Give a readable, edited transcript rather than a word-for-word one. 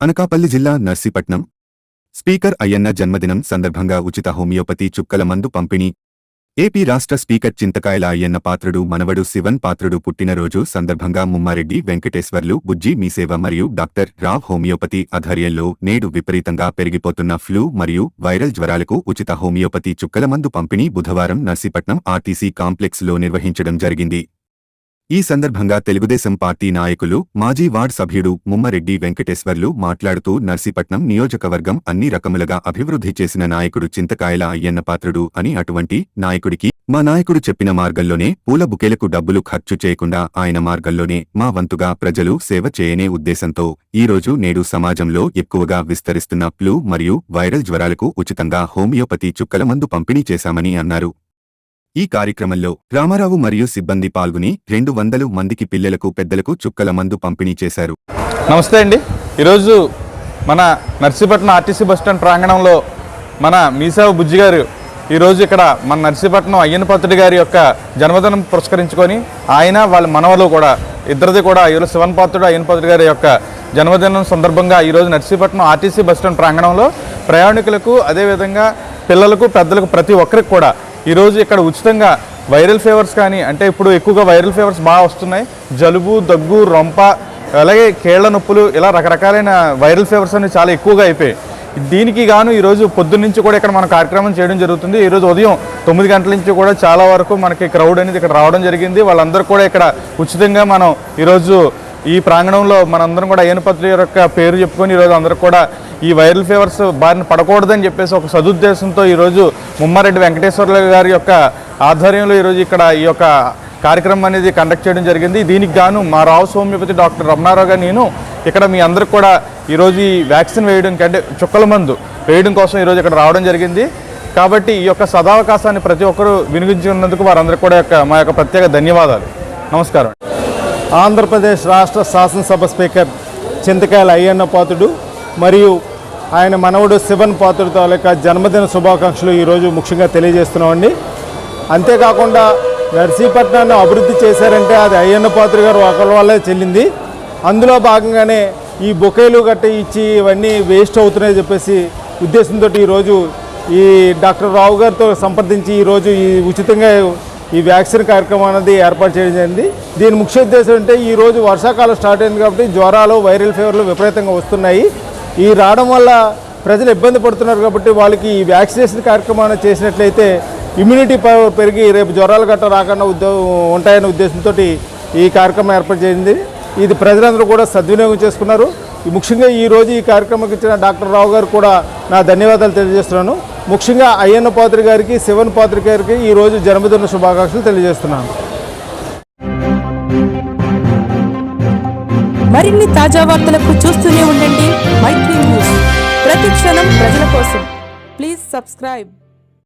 అనకాపల్లి జిల్లా నర్సీపట్నం స్పీకర్ అయ్యన్న జన్మదినం సందర్భంగా ఉచిత హోమియోపతి చుక్కల మందు పంపిణీ. ఏపీ రాష్ట్ర స్పీకర్ చింతకాయల అయ్యన్న పాత్రుడు మనవడు శివన్ పాత్రుడు పుట్టినరోజు సందర్భంగా ముమ్మారెడ్డి వెంకటేశ్వర్లు బుజ్జి మీసేవ మరియు డాక్టర్ రావ్ హోమియోపతి ఆధ్వర్యంలో నేడు విపరీతంగా పెరిగిపోతున్న ఫ్లూ మరియు వైరల్ జ్వరాలకు ఉచిత హోమియోపతి చుక్కల మందు పంపిణీ బుధవారం నర్సీపట్నం ఆర్టీసీ కాంప్లెక్స్ లో నిర్వహించడం జరిగింది. ఈ సందర్భంగా తెలుగుదేశం పార్టీ నాయకులు మాజీ వార్డ్ సభ్యుడు ముమ్మారెడ్డి వెంకటేశ్వర్లు మాట్లాడుతూ నర్సీపట్నం నియోజకవర్గం అన్ని రకములుగా అభివృద్ధి చేసిన నాయకుడు చింతకాయల అయ్యన్న పాత్రుడు అని, అటువంటి నాయకుడికి మా నాయకుడు చెప్పిన మార్గంలోనే పూల బుకేలకు డబ్బులు ఖర్చు చేయకుండా ఆయన మార్గంలోనే మా వంతుగా ప్రజలు సేవ చేయనే ఉద్దేశంతో ఈరోజు నేడు సమాజంలో ఎక్కువగా విస్తరిస్తున్న ఫ్లూ మరియు వైరల్ జ్వరాలకు ఉచితంగా హోమియోపతి చుక్కల మందు పంపిణీ చేశామని అన్నారు. ఈ కార్యక్రమంలో రామారావు మరియు సిబ్బంది పాల్గొని 200 మందికి పిల్లలకు పెద్దలకు చుక్కల మందు పంపిణీ చేశారు. నమస్తే అండి. ఈరోజు మన నర్సీపట్నం ఆర్టీసీ బస్టాండ్ ప్రాంగణంలో మన మీసేవ బుజ్జి గారు ఈరోజు ఇక్కడ మన నర్సీపట్నం అయ్యన్న పాత్రుడి గారి యొక్క జన్మదినం పురస్కరించుకొని ఆయన వాళ్ళ మనవలు కూడా ఇద్దరిది కూడా ఈరోజు శివన్ పాత్రుడు అయ్యన్న పాత్రుడి గారి యొక్క జన్మదినం సందర్భంగా ఈరోజు నర్సీపట్నం ఆర్టీసీ బస్టాండ్ ప్రాంగణంలో ప్రయాణికులకు అదేవిధంగా పిల్లలకు పెద్దలకు ప్రతి ఒక్కరికి కూడా ఈరోజు ఇక్కడ ఉచితంగా వైరల్ ఫీవర్స్ కానీ, అంటే ఇప్పుడు ఎక్కువగా వైరల్ ఫీవర్స్ బాగా వస్తున్నాయి, జలుబు దగ్గు రొంప అలాగే కీళ్ల నొప్పులు ఇలా రకరకాలైన వైరల్ ఫీవర్స్ అనేవి చాలా ఎక్కువగా అయిపోయాయి. దీనికి గాను ఈరోజు పొద్దున్న నుంచి కూడా ఇక్కడ మన కార్యక్రమం చేయడం జరుగుతుంది. ఈరోజు ఉదయం 9 గంటల నుంచి కూడా చాలా వరకు మనకి క్రౌడ్ అనేది ఇక్కడ రావడం జరిగింది. వాళ్ళందరూ కూడా ఇక్కడ ఉచితంగా మనం ఈరోజు ఈ ప్రాంగణంలో మనందరం కూడా అయ్యన్న పాత్రుడి యొక్క పేరు చెప్పుకొని ఈరోజు అందరూ కూడా ఈ వైరల్ ఫీవర్స్ బారిన పడకూడదని చెప్పేసి ఒక సదుద్దేశంతో ఈరోజు ముమ్మారెడ్డి వెంకటేశ్వర్లు గారి యొక్క ఆధ్వర్యంలో ఈరోజు ఇక్కడ ఈ యొక్క కార్యక్రమం అనేది కండక్ట్ చేయడం జరిగింది. దీనికి గాను మా రావు హోమియోపతి డాక్టర్ రమణారావు గారు నేను ఇక్కడ మీ అందరికి కూడా ఈరోజు ఈ వ్యాక్సిన్ వేయడానికి అంటే చుక్కల మందు వేయడం కోసం ఈరోజు ఇక్కడ రావడం జరిగింది. కాబట్టి ఈ యొక్క సదావకాశాన్ని ప్రతి ఒక్కరూ వినియోగించుకున్నందుకు వారందరికీ కూడా మా యొక్క ప్రత్యేక ధన్యవాదాలు. నమస్కారం. ఆంధ్రప్రదేశ్ రాష్ట్ర శాసనసభ స్పీకర్ చింతకాయల అయ్యన్న పాత్రుడు మరియు ఆయన మనవడు శివన్ పాత్రుడు తాలూకా జన్మదిన శుభాకాంక్షలు ఈరోజు ముఖ్యంగా తెలియజేస్తున్నామండి. అంతేకాకుండా నర్సీపట్నాన్ని అభివృద్ధి చేశారంటే అది అయ్యన్న పాత్రుడు గారు ఒకరి వల్లే చెల్లింది. అందులో భాగంగానే ఈ బొకేలు గట్ట ఇచ్చి ఇవన్నీ వేస్ట్ అవుతున్నాయని చెప్పేసి ఉద్దేశంతో ఈరోజు ఈ డాక్టర్ రావు గారితో సంప్రదించి ఈరోజు ఈ ఉచితంగా ఈ వ్యాక్సిన్ కార్యక్రమం అనేది ఏర్పాటు చేయడం జరిగింది. దీని ముఖ్య ఉద్దేశం అంటే ఈరోజు వర్షాకాలం స్టార్ట్ అయింది కాబట్టి జ్వరాలు వైరల్ ఫీవర్లు విపరీతంగా వస్తున్నాయి. ఈ రావడం వల్ల ప్రజలు ఇబ్బంది పడుతున్నారు కాబట్టి వాళ్ళకి ఈ వ్యాక్సినేషన్ కార్యక్రమాన్ని చేసినట్లయితే ఇమ్యూనిటీ పవర్ పెరిగి రేపు జ్వరాలు గట్రా రాకుండా ఉంటాయనే ఉద్దేశంతో ఈ కార్యక్రమం ఏర్పాటు చేసింది. ఇది ప్రజలందరూ కూడా సద్వినియోగం చేసుకున్నారు. ముఖ్యంగా ఈరోజు ఈ కార్యక్రమంకి ఇచ్చిన డాక్టర్ రావు గారు కూడా నా ధన్యవాదాలు తెలియజేస్తున్నాను. ముఖ్యంగా అయ్యన్న పాత్రుడి గారికి శివన్ పాత్రుడి గారికి ఈరోజు జన్మదిన శుభాకాంక్షలు తెలియజేస్తున్నాను. మరిన్ని తాజా వార్తలకు చూస్తూనే ఉండండి మైత్రి న్యూస్. ప్రతి క్షణం ప్రజల కోసం. Please subscribe.